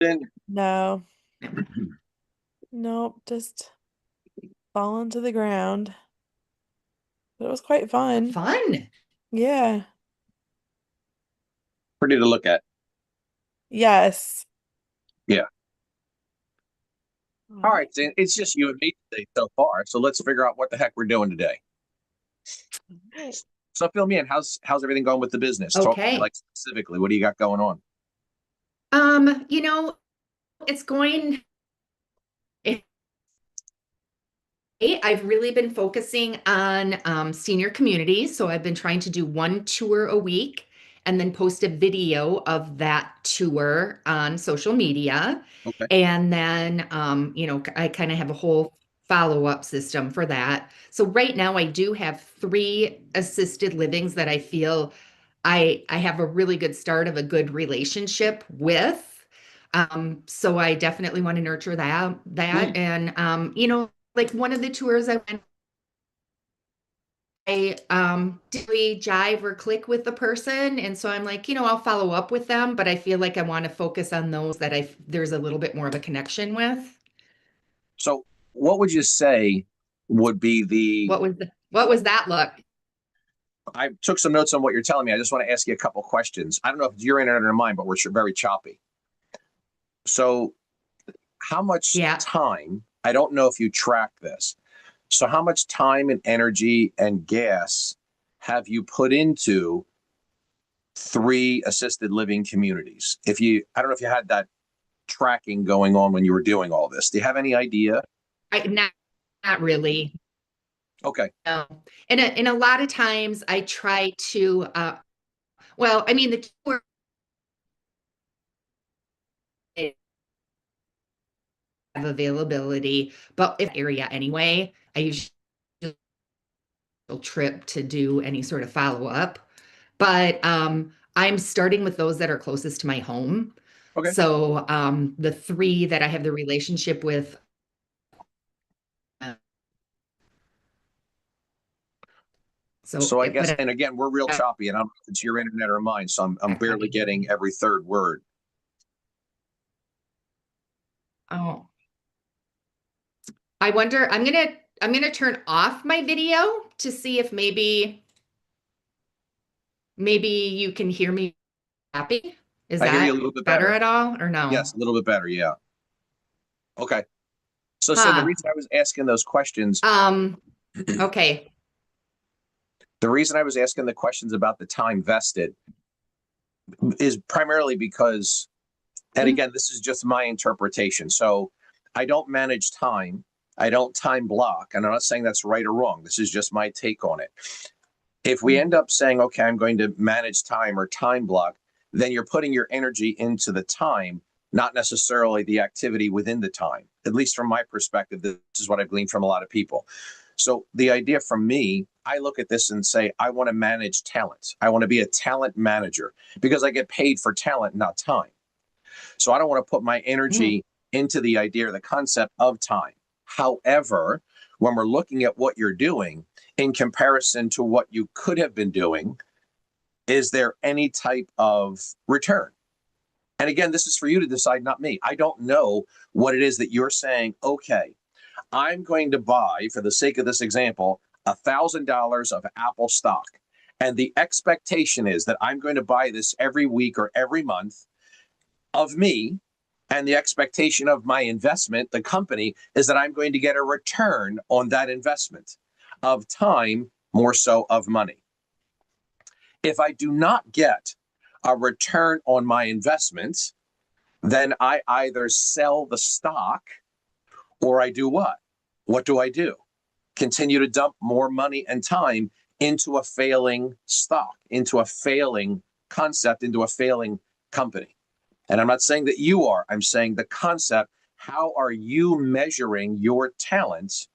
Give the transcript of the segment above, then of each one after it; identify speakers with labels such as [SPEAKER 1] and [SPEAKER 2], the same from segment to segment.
[SPEAKER 1] Then
[SPEAKER 2] No, nope, just falling to the ground. But it was quite fun.
[SPEAKER 3] Fun.
[SPEAKER 2] Yeah.
[SPEAKER 1] pretty to look at.
[SPEAKER 2] Yes.
[SPEAKER 1] Yeah.
[SPEAKER 2] All
[SPEAKER 1] All right,
[SPEAKER 2] right.
[SPEAKER 1] then it's just you and me today so far. So let's figure out what the heck we're doing today.
[SPEAKER 2] All right.
[SPEAKER 1] So fill me in. How's everything going with the business? Talk to me,
[SPEAKER 3] Okay.
[SPEAKER 1] like specifically. What do you got going on?
[SPEAKER 3] You know, it's going. I've really been focusing on senior communities. So I've been trying to do one tour a week and then post a video of that tour on social media.
[SPEAKER 1] Okay.
[SPEAKER 3] And then, I kind of have a whole follow-up system for that. So right now I do have three assisted livings that I feel I have a really good start of a good relationship with. So I definitely want to nurture that.
[SPEAKER 1] Mm.
[SPEAKER 3] And like one of the tours I went, I didn't really jive or click with the person. And so I'm like, I'll follow up with them, but I feel like I want to focus on those that there's a little bit more of a connection with.
[SPEAKER 1] So what would you say would be the
[SPEAKER 3] What was that look?
[SPEAKER 1] I took some notes on what you're telling me. I just want to ask you a couple questions. I don't know if it's your internet or mine, but we're very choppy. So how much
[SPEAKER 3] Yeah.
[SPEAKER 1] time, I don't know if you track this. So how much time and energy and gas have you put into three assisted living communities? I don't know if you had that tracking going on when you were doing all this. Do you have any idea?
[SPEAKER 3] Not really.
[SPEAKER 1] Okay.
[SPEAKER 3] No. And a lot of times I try to, the tour have availability, but if area anyway, I usually trip to do any sort of follow up. But I'm starting with those that are closest to my home.
[SPEAKER 1] Okay.
[SPEAKER 3] So the three that I have the relationship with. Uh, so,
[SPEAKER 1] So I
[SPEAKER 3] it,
[SPEAKER 1] guess,
[SPEAKER 3] but
[SPEAKER 1] and again, we're real choppy, and I don't know if it's your internet or mine, so I'm barely getting every third word.
[SPEAKER 3] oh, I wonder. I'm gonna turn off my video to see if maybe you can hear me happy. Is
[SPEAKER 1] I hear you a
[SPEAKER 3] that
[SPEAKER 1] little bit
[SPEAKER 3] better
[SPEAKER 1] better.
[SPEAKER 3] at all or no?
[SPEAKER 1] Yes, a little bit better. Yeah. Okay. So the
[SPEAKER 3] Huh.
[SPEAKER 1] reason I was asking those questions,
[SPEAKER 3] Um, okay.
[SPEAKER 1] the reason I was asking the questions about the time vested is primarily because, and
[SPEAKER 3] Mhm.
[SPEAKER 1] again, this is just my interpretation. So I don't manage time. I don't time block. And I'm not saying that's right or wrong. This is just my take on it. If we end up saying, okay, I'm going to manage time or time block, then you're putting your energy into the time, not necessarily the activity within the time. At least from my perspective, this is what I've gleaned from a lot of people. So the idea from me, I look at this and say, I want to manage talent. I want to be a talent manager because I get paid for talent, not time. So I don't want to put my
[SPEAKER 3] Mm.
[SPEAKER 1] energy into the idea or the concept of time. However, when we're looking at what you're doing in comparison to what you could have been doing, is there any type of return? And again, this is for you to decide, not me. I don't know what it is that you're saying. Okay, I'm going to buy, for the sake of this example, $1,000 of Apple stock. And the expectation is that I'm going to buy this every week or every month of me. And the expectation of my investment, the company, is that I'm going to get a return on that investment of time, more so of money. If I do not get a return on my investments, then I either sell the stock or I do what? What do I do? Continue to dump more money and time into a failing stock, into a failing concept, into a failing company. And I'm not saying that you are, I'm saying the concept. How are you measuring your talents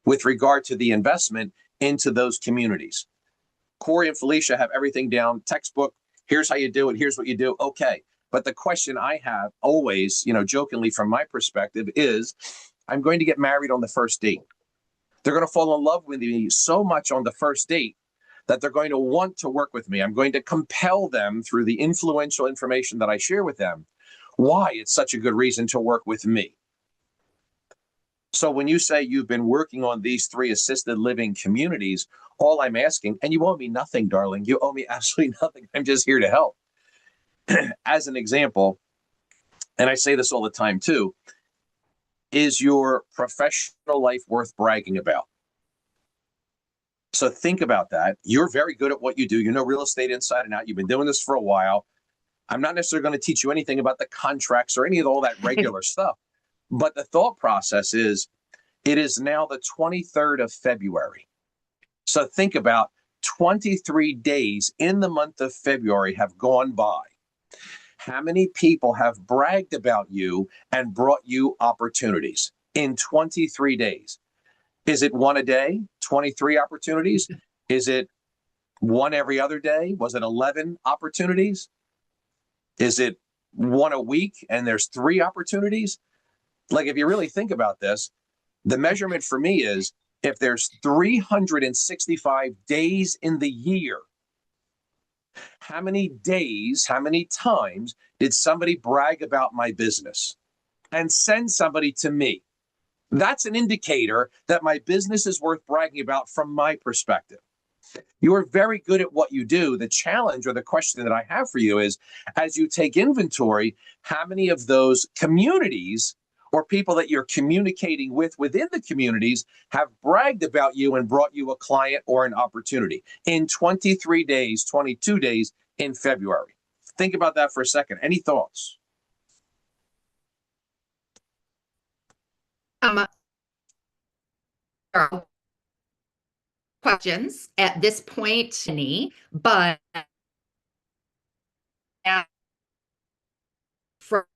[SPEAKER 1] with regard to the investment into those communities? Corey and Felicia have everything down, textbook. Here's how you do it. Here's what you do. Okay. But the question I have always, jokingly from my perspective is, I'm going to get married on the first date. They're going to fall in love with me so much on the first date that they're going to want to work with me. I'm going to compel them through the influential information that I share with them. why it's such a good reason to work with me. So when you say you've been working on these 3 assisted living communities, all I'm asking, and you owe me nothing, darling, you owe me absolutely nothing. I'm just here to help. As an example, and I say this all the time too, is your professional life worth bragging about? So think about that. You're very good at what you do. You know real estate inside and out. You've been doing this for a while. I'm not necessarily going to teach you anything about the contracts or any of all that regular stuff. But the thought process is, it is now the 23rd of February. So think about 23 days in the month of February have gone by. How many people have bragged about you and brought you opportunities in 23 days? Is it one a day, 23 opportunities? Is it one every other day? Was it 11 opportunities? Is it one a week and there's 3 opportunities? Like, if you really think about this, the measurement for me is, if there's 365 days in the year, how many days, how many times did somebody brag about my business and send somebody to me? That's an indicator that my business is worth bragging about from my perspective. You are very good at what you do. The challenge, or the question that I have for you, is, as you take inventory, how many of those communities or people that you're communicating with within the communities have bragged about you and brought you a client or an opportunity in 23 days, 22 days in February? Think about that for a second. Any thoughts?
[SPEAKER 3] Questions at this point, but for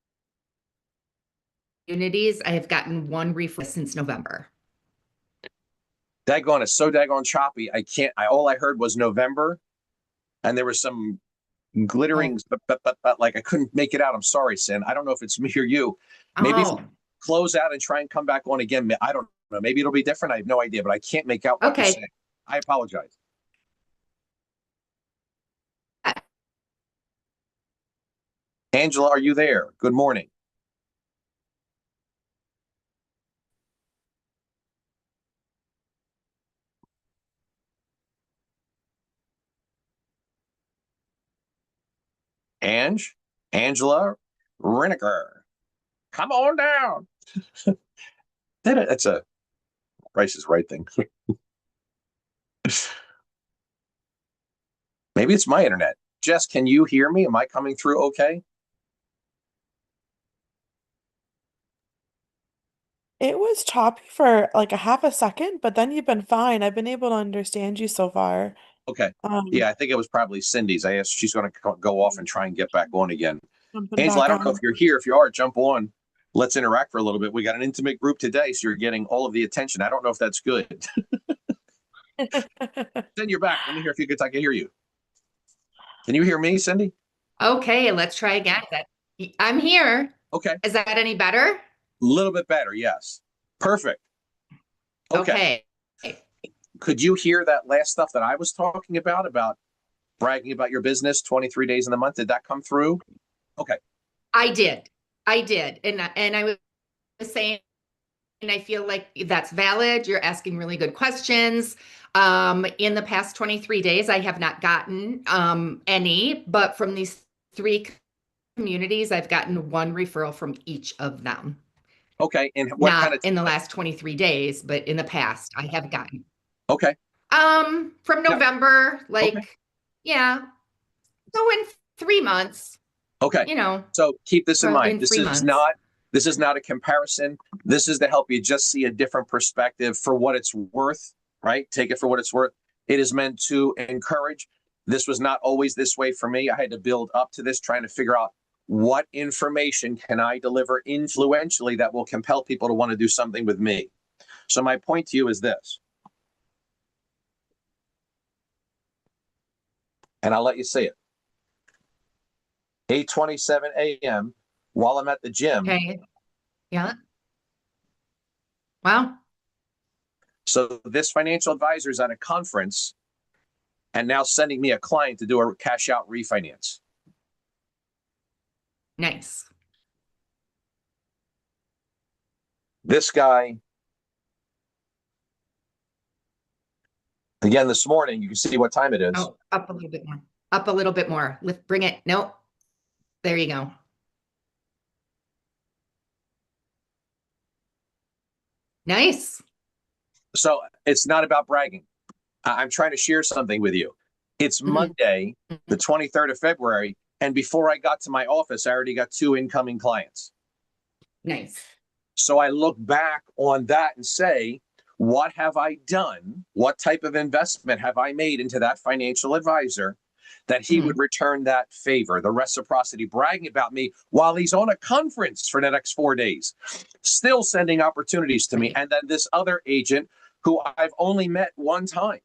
[SPEAKER 3] communities, I have gotten 1 referral since November.
[SPEAKER 1] Daggone, it's so daggone choppy. All I heard was November, and there was some glittering, but like I couldn't make it out. I'm sorry, Sin. I don't know if it's me or you. Maybe if you close out and try and come back on again, I don't know. Maybe it'll be different. I have no idea, but I can't make out what you're saying. I apologize. Angela, are you there? Good morning. Angela Riniker, come on down. That's a Price is Right thing. Maybe it's my internet. Jess, can you hear me? Am I coming through okay?
[SPEAKER 2] It was choppy for like a half a second, but then you've been fine. I've been able to understand you so far.
[SPEAKER 1] Okay. Yeah, I think it was probably Cindy's. I asked, she's going to go off and try and get back on again. Angela, I don't know if you're here. If you are, jump on. Let's interact for a little bit. We got an intimate group today, so you're getting all of the attention. I don't know if that's good. Then you're back. Let me hear if I can hear you. Can you hear me, Cindy?
[SPEAKER 3] Okay, let's try again. I'm here.
[SPEAKER 1] Okay.
[SPEAKER 3] Is that any better?
[SPEAKER 1] A little bit better, yes. Perfect. Okay. Could you hear that last stuff that I was talking about bragging about your business 23 days in the month? Did that come through? Okay.
[SPEAKER 3] I did. And I was saying, and I feel like that's valid. You're asking really good questions. In the past 23 days, I have not gotten any, but from these 3 communities, I've gotten 1 referral from each of them.
[SPEAKER 1] Okay. And what
[SPEAKER 3] Not
[SPEAKER 1] kind of
[SPEAKER 3] in the last 23 days, but in the past, I have gotten.
[SPEAKER 1] Okay.
[SPEAKER 3] From November, yeah. So in 3 months.
[SPEAKER 1] Okay. So keep this in mind. This is not a comparison. This is to help you just see a different perspective for what it's worth, right? Take it for what it's worth. It is meant to encourage. This was not always this way for me. I had to build up to this, trying to figure out what information can I deliver influentially that will compel people to want to do something with me. So my point to you is this, and I'll let you see it. 8:27 a.m. while I'm at the gym.
[SPEAKER 3] Okay. Yeah. Wow.
[SPEAKER 1] So this financial advisor is at a conference and now sending me a client to do a cash out refinance.
[SPEAKER 3] Nice.
[SPEAKER 1] This guy, again, this morning, you can see what time it is.
[SPEAKER 3] Oh, up a little bit more. Up a little bit more. Bring it. Nope. There you go. Nice.
[SPEAKER 1] So it's not about bragging. I'm trying to share something with you. It's Monday, the 23rd of February, and before I got to my office, I already got 2 incoming clients.
[SPEAKER 3] Nice.
[SPEAKER 1] So I look back on that and say, what have I done? What type of investment have I made into that financial advisor that he would return that favor, the reciprocity, bragging about me while he's on a conference for the next 4 days, still sending opportunities to me. And then this other agent who I've only met one time,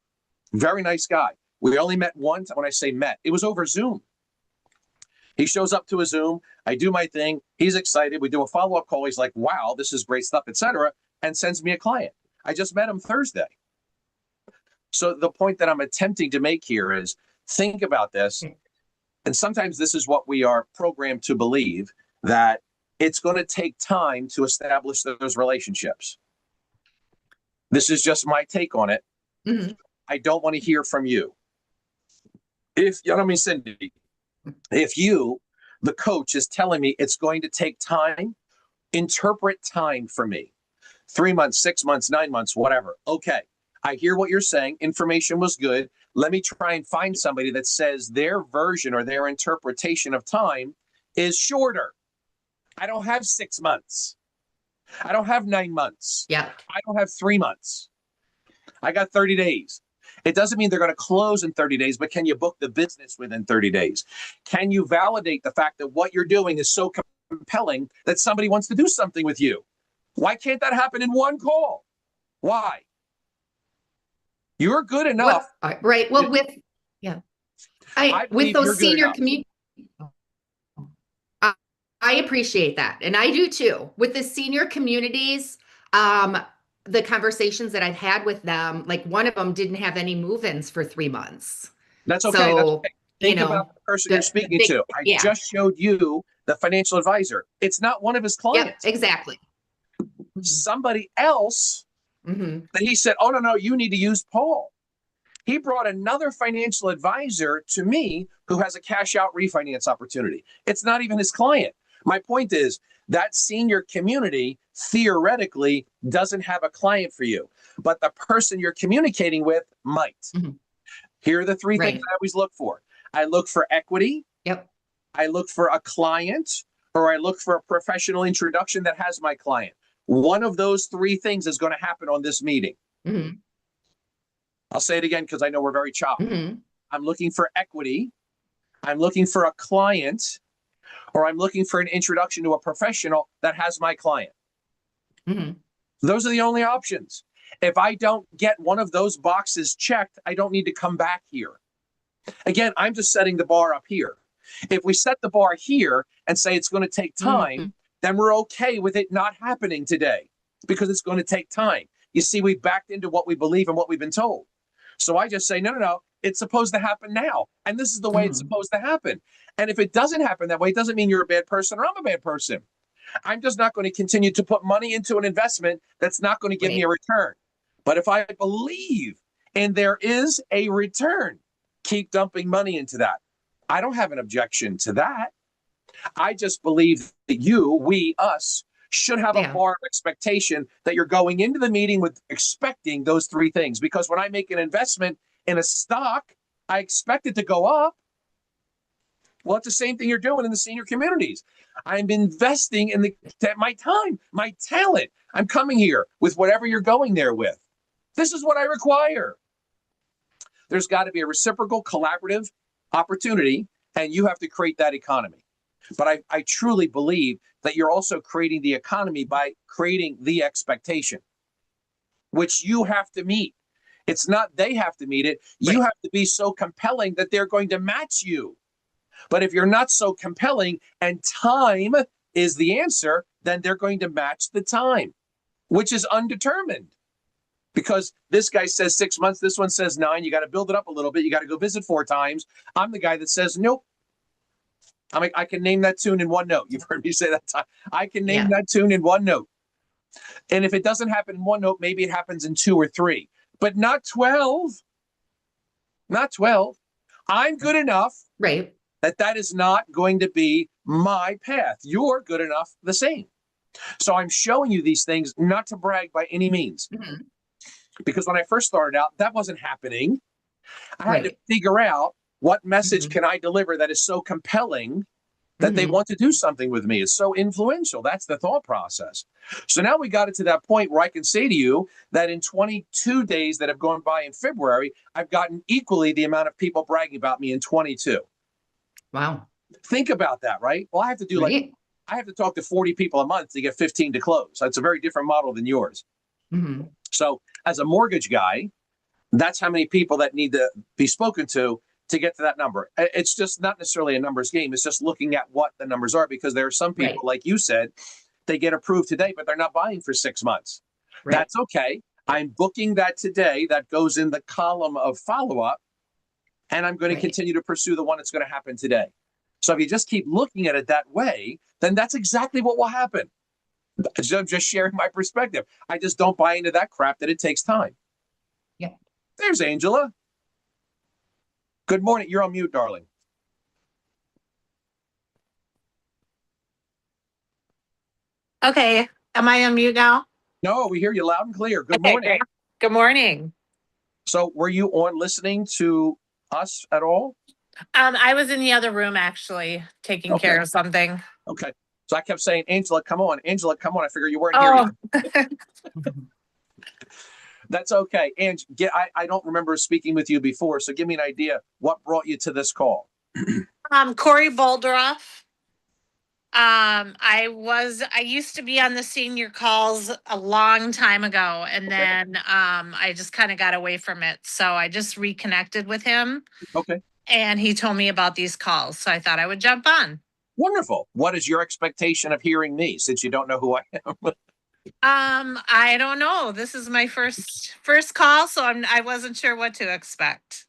[SPEAKER 1] very nice guy. We only met one time. When I say met, it was over Zoom. He shows up to a Zoom. I do my thing. He's excited. We do a follow-up call. He's like, wow, this is great stuff, etc., and sends me a client. I just met him Thursday. So the point that I'm attempting to make here is think about this. And sometimes this is what we are programmed to believe, that it's going to take time to establish those relationships. This is just my take on it. I don't want to hear from you. If, you know what I mean, Cindy, if you, the coach, is telling me it's going to take time, interpret time for me. 3 months, 6 months, 9 months, whatever. Okay, I hear what you're saying. Information was good. Let me try and find somebody that says their version or their interpretation of time is shorter. I don't have 6 months. I don't have 9 months.
[SPEAKER 3] Yeah.
[SPEAKER 1] I don't have 3 months. I got 30 days. It doesn't mean they're going to close in 30 days, but can you book the business within 30 days? Can you validate the fact that what you're doing is so compelling that somebody wants to do something with you? Why can't that happen in one call? Why? You're good enough.
[SPEAKER 3] Right. Well, with those senior community, I appreciate that. And I do too. With the senior communities, the conversations that I've had with them, like one of them didn't have any move-ins for 3 months.
[SPEAKER 1] That's okay.
[SPEAKER 3] So,
[SPEAKER 1] that's okay. Think about the person you're speaking to. I just showed you the financial advisor. It's not one of his clients.
[SPEAKER 3] Yep, exactly.
[SPEAKER 1] Somebody else that he said, oh, no, you need to use Paul. He brought another financial advisor to me who has a cash out refinance opportunity. It's not even his client. My point is that senior community theoretically doesn't have a client for you, but the person you're communicating with might. Here are the 3 things I always look for. I look for equity.
[SPEAKER 3] Yep.
[SPEAKER 1] I look for a client, or I look for a professional introduction that has my client. One of those 3 things is going to happen on this meeting. I'll say it again because I know we're very choppy. I'm looking for equity. I'm looking for a client, or I'm looking for an introduction to a professional that has my client. Those are the only options. If I don't get one of those boxes checked, I don't need to come back here. Again, I'm just setting the bar up here. If we set the bar here and say it's going to take time, then we're okay with it not happening today because it's going to take time. You see, we backed into what we believe and what we've been told. So I just say, no, it's supposed to happen now. And this is the way it's supposed to happen. And if it doesn't happen that way, it doesn't mean you're a bad person or I'm a bad person. I'm just not going to continue to put money into an investment that's not going to give me a return. But if I believe and there is a return, keep dumping money into that. I don't have an objection to that. I just believe that we, us, should have a bar of expectation that you're going into the meeting with expecting those 3 things. Because when I make an investment in a stock, I expect it to go up. Well, it's the same thing you're doing in the senior communities. I'm investing in my time, my talent. I'm coming here with whatever you're going there with. This is what I require. There's got to be a reciprocal, collaborative opportunity, and you have to create that economy. But I truly believe that you're also creating the economy by creating the expectation, which you have to meet. It's not they have to meet it. You have to be so compelling that they're going to match you. But if you're not so compelling and time is the answer, then they're going to match the time, which is undetermined. Because this guy says 6 months, this one says 9. You got to build it up a little bit. You got to go visit 4 times. I'm the guy that says, nope. I can name that tune in one note. You've heard me say that time. I can name that tune in one note. And if it doesn't happen in one note, maybe it happens in 2 or 3, but not 12. Not 12. I'm good enough
[SPEAKER 3] Right.
[SPEAKER 1] that is not going to be my path. You're good enough the same. So I'm showing you these things not to brag by any means.
[SPEAKER 3] Mhm.
[SPEAKER 1] Because when I first started out, that wasn't happening. I had to
[SPEAKER 3] Right.
[SPEAKER 1] figure out what message
[SPEAKER 3] Mhm.
[SPEAKER 1] can I deliver that is so compelling that they
[SPEAKER 3] Mhm.
[SPEAKER 1] want to do something with me. It's so influential. That's the thought process. So now we got it to that point where I can say to you that in 22 days that have gone by in February, I've gotten equally the amount of people bragging about me in 22.
[SPEAKER 3] Wow.
[SPEAKER 1] Think about that, right? Well,
[SPEAKER 3] Right.
[SPEAKER 1] I have to talk to 40 people a month to get 15 to close. That's a very different model than yours.
[SPEAKER 3] Mhm.
[SPEAKER 1] So as a mortgage guy, that's how many people that need to be spoken to get to that number. It's just not necessarily a numbers game. It's just looking at what the numbers are, because there are some people,
[SPEAKER 3] Right.
[SPEAKER 1] like you said, they get approved today, but they're not buying for 6 months.
[SPEAKER 3] Right.
[SPEAKER 1] That's okay. I'm booking that today. That goes in the column of follow up, and I'm going to
[SPEAKER 3] Right.
[SPEAKER 1] continue to pursue the one that's going to happen today. So if you just keep looking at it that way, then that's exactly what will happen. I'm just sharing my perspective. I just don't buy into that crap that it takes time.
[SPEAKER 3] Yeah.
[SPEAKER 1] There's Angela. Good morning. You're on mute, darling.
[SPEAKER 4] Okay, am I on mute now?
[SPEAKER 1] No, we hear you loud and clear. Good
[SPEAKER 4] Okay,
[SPEAKER 1] morning.
[SPEAKER 4] great. Good morning.
[SPEAKER 1] So, were you on listening to us at all?
[SPEAKER 4] I was in the other room actually taking
[SPEAKER 1] Okay.
[SPEAKER 4] care of something.
[SPEAKER 1] Okay. So I kept saying, Angela, come on. Angela, come on. I figure you weren't here
[SPEAKER 4] Oh,
[SPEAKER 1] yet. That's okay. And I don't remember speaking with you before. So give me an idea. What brought you to this call?
[SPEAKER 4] Corey Boldroff. I used to be on the senior calls a long time ago, and
[SPEAKER 1] Okay.
[SPEAKER 4] then I just kind of got away from it. So I just reconnected with him,
[SPEAKER 1] Okay.
[SPEAKER 4] and he told me about these calls. So I thought I would jump on.
[SPEAKER 1] Wonderful. What is your expectation of hearing me, since you don't know who I am?
[SPEAKER 4] I don't know. This is my first call, so I wasn't sure what to expect.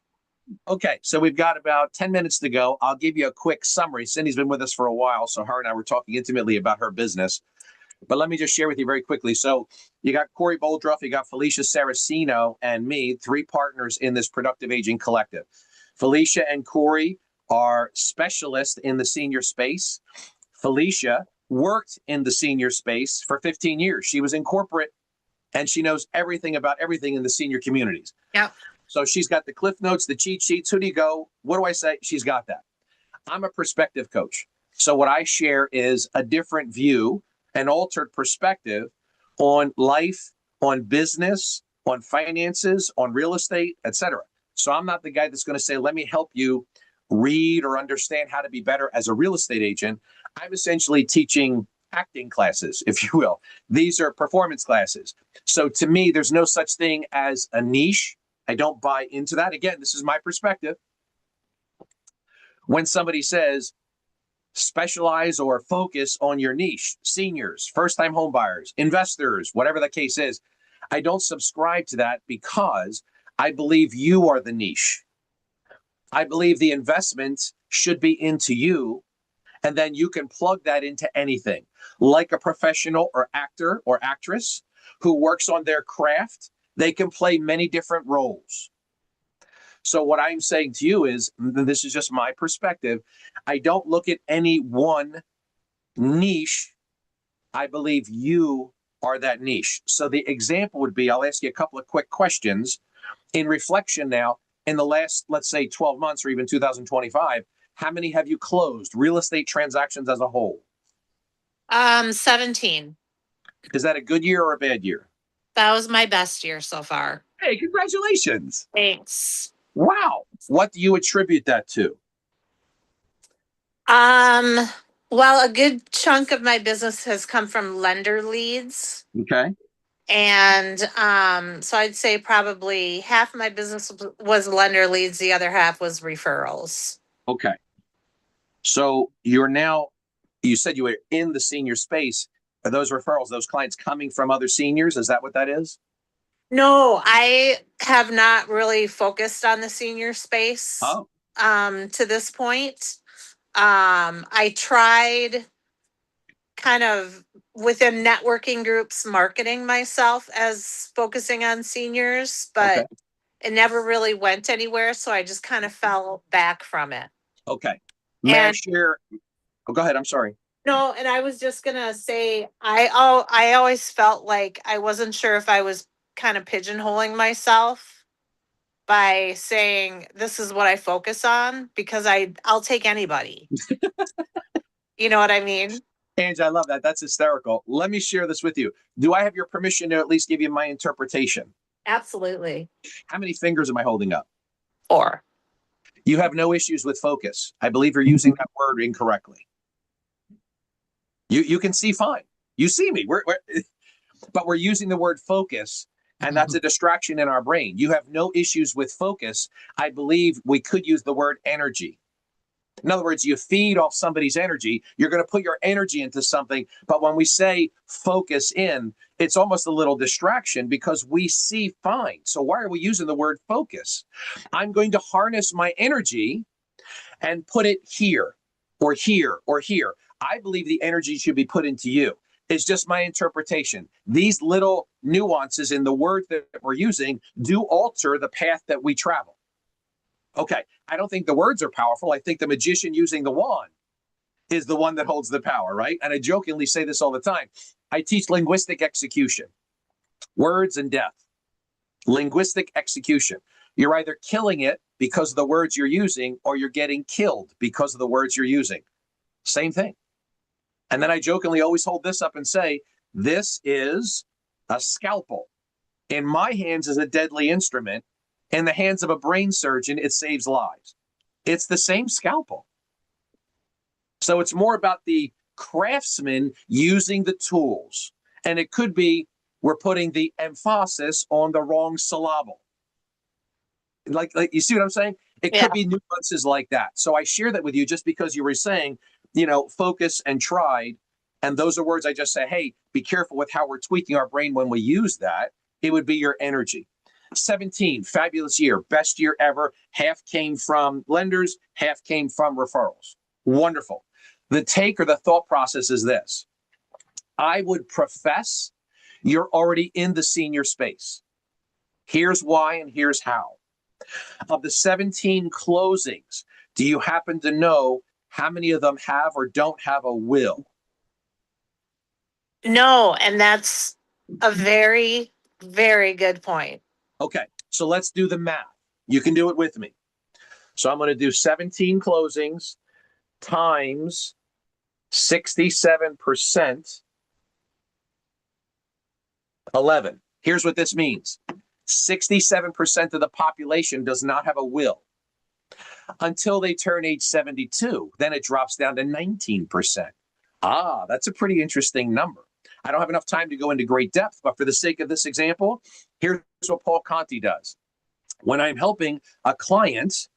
[SPEAKER 1] Okay, so we've got about 10 minutes to go. I'll give you a quick summary. Cindy's been with us for a while, so her and I were talking intimately about her business. But let me just share with you very quickly. So you got Corey Boldruff, you got Felicia Saraceno, and me, 3 partners in this productive aging collective. Felicia and Corey are specialists in the senior space. Felicia worked in the senior space for 15 years. She was in corporate, and she knows everything about everything in the senior communities.
[SPEAKER 4] Yep.
[SPEAKER 1] So she's got the cliff notes, the cheat sheets. Who do you go? What do I say? She's got that. I'm a perspective coach. So what I share is a different view, an altered perspective on life, on business, on finances, on real estate, etc. So I'm not the guy that's going to say, let me help you read or understand how to be better as a real estate agent. I'm essentially teaching acting classes, if you will. These are performance classes. So to me, there's no such thing as a niche. I don't buy into that. Again, this is my perspective. When somebody says specialize or focus on your niche, seniors, first-time home buyers, investors, whatever the case is, I don't subscribe to that, because I believe you are the niche. I believe the investment should be into you, and then you can plug that into anything, like a professional or actor or actress who works on their craft. They can play many different roles. So what I'm saying to you is, this is just my perspective. I don't look at any one niche. I believe you are that niche. So the example would be, I'll ask you a couple of quick questions in reflection now. In the last, let's say 12 months or even 2025, how many have you closed real estate transactions as a whole?
[SPEAKER 4] 17.
[SPEAKER 1] Is that a good year or a bad year?
[SPEAKER 4] That was my best year so far.
[SPEAKER 1] Hey, congratulations.
[SPEAKER 4] Thanks.
[SPEAKER 1] Wow. What do you attribute that to?
[SPEAKER 4] Um, well, a good chunk of my business has come from lender leads.
[SPEAKER 1] Okay.
[SPEAKER 4] And so I'd say probably half of my business was lender leads, the other half was referrals.
[SPEAKER 1] Okay. So you said you were in the senior space. Are those referrals, those clients coming from other seniors? Is that what that is?
[SPEAKER 4] No, I have not really focused on the senior space
[SPEAKER 1] Oh,
[SPEAKER 4] to this point. I tried kind of within networking groups marketing myself as focusing on seniors, but
[SPEAKER 1] Okay.
[SPEAKER 4] it never really went anywhere. So I just kind of fell back from it.
[SPEAKER 1] Okay. May I
[SPEAKER 4] And
[SPEAKER 1] share? Oh, go ahead. I'm sorry.
[SPEAKER 4] no, and I was just gonna say I always felt like I wasn't sure if I was kind of pigeonholing myself by saying this is what I focus on because I'll take anybody. You know what I mean?
[SPEAKER 1] Angie, I love that. That's hysterical. Let me share this with you. Do I have your permission to at least give you my interpretation?
[SPEAKER 4] Absolutely.
[SPEAKER 1] How many fingers am I holding up?
[SPEAKER 4] 4.
[SPEAKER 1] You have no issues with focus. I believe you're using that word incorrectly. You can see fine. You see me. But we're using the word focus, and that's a distraction in our brain. You have no issues with focus. I believe we could use the word energy. In other words, you feed off somebody's energy. You're going to put your energy into something. But when we say focus in, it's almost a little distraction because we see fine. So why are we using the word focus? I'm going to harness my energy and put it here or here or here. I believe the energy should be put into you. It's just my interpretation. These little nuances in the word that we're using do alter the path that we travel. Okay, I don't think the words are powerful. I think the magician using the wand is the one that holds the power, right? And I jokingly say this all the time. I teach linguistic execution, words and death, linguistic execution. You're either killing it because of the words you're using, or you're getting killed because of the words you're using. Same thing. And then I jokingly always hold this up and say, this is a scalpel. In my hands is a deadly instrument. In the hands of a brain surgeon, it saves lives. It's the same scalpel. So it's more about the craftsman using the tools. And it could be we're putting the emphasis on the wrong syllable. Like you see what I'm saying? It could be nuances like that. So I share that with you just because you were saying, focus and tried. And those are words I just say, hey, be careful with how we're tweaking our brain when we use that. It would be your energy. 17, fabulous year, best year ever. Half came from lenders, half came from referrals. Wonderful. The take or the thought process is this. I would profess you're already in the senior space. Here's why and here's how. Of the 17 closings, do you happen to know how many of them have or don't have a will?
[SPEAKER 4] No, and that's a very, very good point.
[SPEAKER 1] Okay, so let's do the math. You can do it with me. So I'm going to do 17 closings times 67%, 11. Here's what this means. 67% of the population does not have a will until they turn age 72. Then it drops down to 19%. Ah, that's a pretty interesting number. I don't have enough time to go into great depth, but for the sake of this example, here's what Paul Conti does. When I'm helping a client,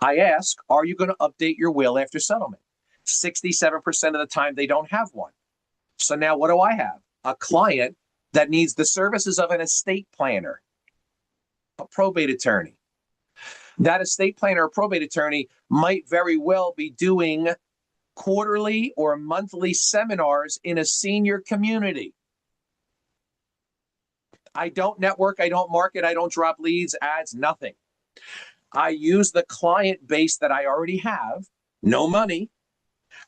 [SPEAKER 1] I ask, are you going to update your will after settlement? 67% of the time, they don't have one. So now what do I have? A client that needs the services of an estate planner, a probate attorney. That estate planner or probate attorney might very well be doing quarterly or monthly seminars in a senior community. I don't network, I don't market, I don't drop leads, ads, nothing. I use the client base that I already have, no money,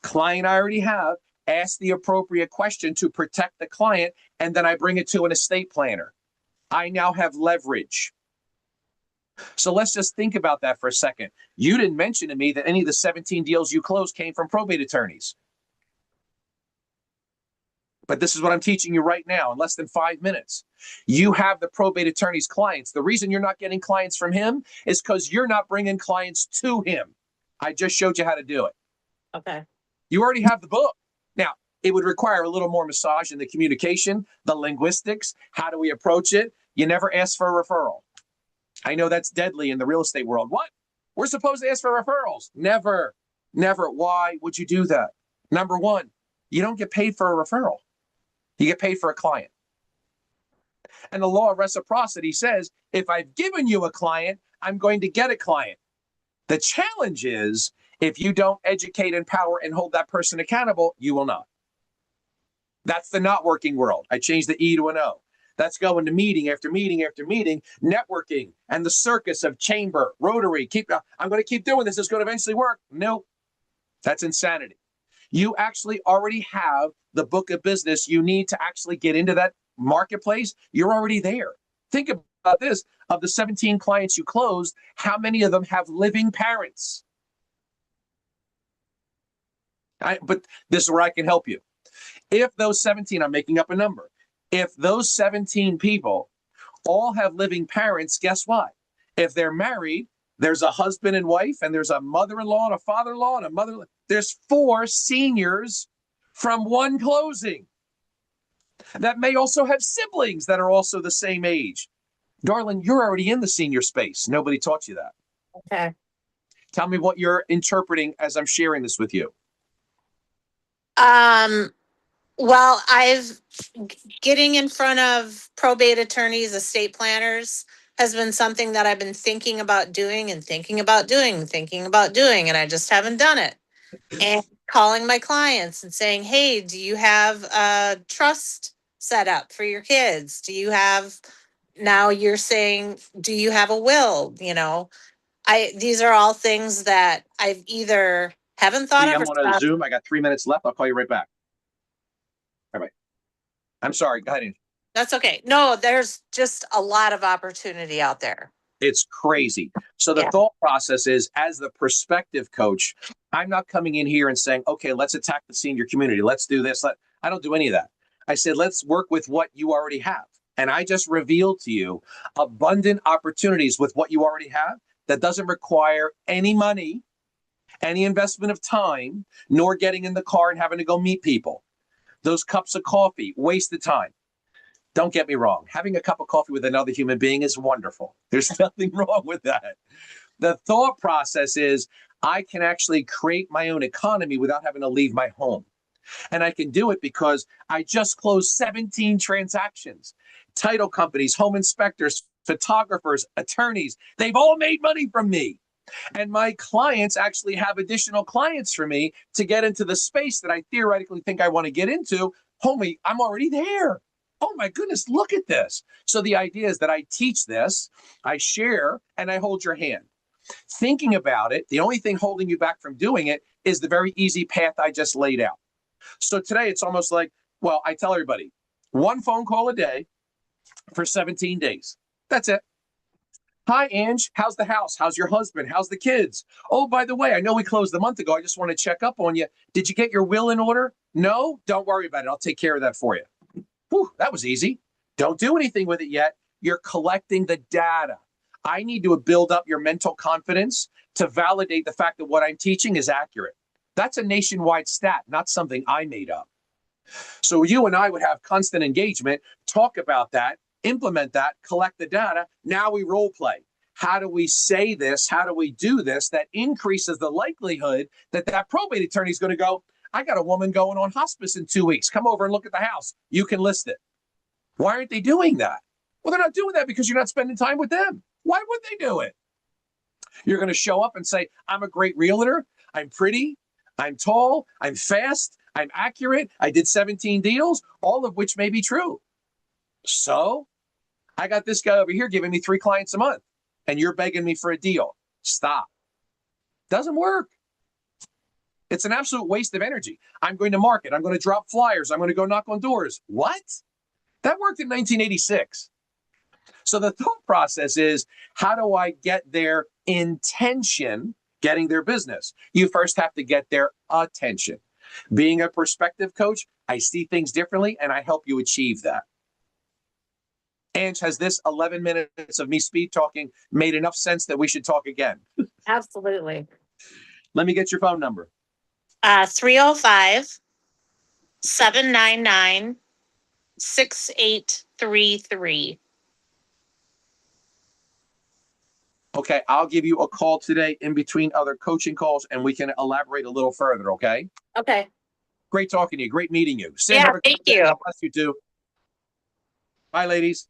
[SPEAKER 1] client I already have, ask the appropriate question to protect the client, and then I bring it to an estate planner. I now have leverage. So let's just think about that for a second. You didn't mention to me that any of the 17 deals you closed came from probate attorneys. But this is what I'm teaching you right now in less than 5 minutes. You have the probate attorney's clients. The reason you're not getting clients from him is because you're not bringing clients to him. I just showed you how to do it.
[SPEAKER 4] Okay.
[SPEAKER 1] You already have the book. Now, it would require a little more massage in the communication, the linguistics. How do we approach it? You never ask for a referral. I know that's deadly in the real estate world. What? We're supposed to ask for referrals. Never, never. Why would you do that? Number one, you don't get paid for a referral. You get paid for a client. And the law of reciprocity says, if I've given you a client, I'm going to get a client. The challenge is, if you don't educate, empower, and hold that person accountable, you will not. That's the not working world. I changed the E to an O. That's going to meeting after meeting after meeting, networking, and the circus of chamber, rotary. I'm going to keep doing this. It's going to eventually work. No, that's insanity. You actually already have the book of business you need to actually get into that marketplace. You're already there. Think about this. Of the 17 clients you closed, how many of them have living parents? But this is where I can help you. If those 17, I'm making up a number, if those 17 people all have living parents, guess what? If they're married, there's a husband and wife, and there's a mother-in-law and a father-in-law and a mother. There's 4 seniors from one closing that may also have siblings that are also the same age. Darling, you're already in the senior space. Nobody taught you that.
[SPEAKER 4] Okay.
[SPEAKER 1] Tell me what you're interpreting as I'm sharing this with you.
[SPEAKER 4] Well, getting in front of probate attorneys, estate planners has been something that I've been thinking about doing and thinking about doing, and I just haven't done it. And calling my clients and saying, hey, do you have a trust set up for your kids? Now you're saying, do you have a will? These are all things that I've either haven't thought of
[SPEAKER 1] I'm
[SPEAKER 4] or
[SPEAKER 1] on a Zoom. I got 3 minutes left. I'll call you right back. All right. I'm sorry. Go ahead, Angie.
[SPEAKER 4] That's okay. No, there's just a lot of opportunity out there.
[SPEAKER 1] It's crazy. So the
[SPEAKER 4] Yeah.
[SPEAKER 1] thought process is, as the prospective coach, I'm not coming in here and saying, okay, let's attack the senior community. Let's do this. I don't do any of that. I said, let's work with what you already have. And I just revealed to you abundant opportunities with what you already have that doesn't require any money, any investment of time, nor getting in the car and having to go meet people. Those cups of coffee, waste of time. Don't get me wrong. Having a cup of coffee with another human being is wonderful. There's nothing wrong with that. The thought process is, I can actually create my own economy without having to leave my home. And I can do it because I just closed 17 transactions. Title companies, home inspectors, photographers, attorneys, they've all made money from me. And my clients actually have additional clients for me to get into the space that I theoretically think I want to get into. Homie, I'm already there. Oh my goodness, look at this. So the idea is that I teach this, I share, and I hold your hand. Thinking about it, the only thing holding you back from doing it is the very easy path I just laid out. So today it's almost like, well, I tell everybody, 1 phone call a day for 17 days. That's it. Hi, Ange. How's the house? How's your husband? How's the kids? Oh, by the way, I know we closed a month ago. I just want to check up on you. Did you get your will in order? No? Don't worry about it. I'll take care of that for you. Whew, that was easy. Don't do anything with it yet. You're collecting the data. I need to build up your mental confidence to validate the fact that what I'm teaching is accurate. That's a nationwide stat, not something I made up. So you and I would have constant engagement, talk about that, implement that, collect the data. Now we role play. How do we say this? How do we do this? That increases the likelihood that that probate attorney is going to go, I got a woman going on hospice in 2 weeks. Come over and look at the house. You can list it. Why aren't they doing that? Well, they're not doing that because you're not spending time with them. Why would they do it? You're going to show up and say, I'm a great realtor. I'm pretty. I'm tall. I'm fast. I'm accurate. I did 17 deals, all of which may be true. So I got this guy over here giving me 3 clients a month, and you're begging me for a deal. Stop. Doesn't work. It's an absolute waste of energy. I'm going to market. I'm going to drop flyers. I'm going to go knock on doors. What? That worked in 1986. So the thought process is, how do I get their intention, getting their business? You first have to get their attention. Being a prospective coach, I see things differently, and I help you achieve that. Ange, has this 11 minutes of me speed talking made enough sense that we should talk again?
[SPEAKER 4] Absolutely.
[SPEAKER 1] Let me get your phone number.
[SPEAKER 4] 305-799-6833.
[SPEAKER 1] Okay, I'll give you a call today in between other coaching calls, and we can elaborate a little further, okay?
[SPEAKER 4] Okay.
[SPEAKER 1] Great talking to you. Great meeting you. Sam,
[SPEAKER 4] Yeah,
[SPEAKER 1] have a
[SPEAKER 4] thank
[SPEAKER 1] good day.
[SPEAKER 4] you.
[SPEAKER 1] God bless you too. Bye, ladies.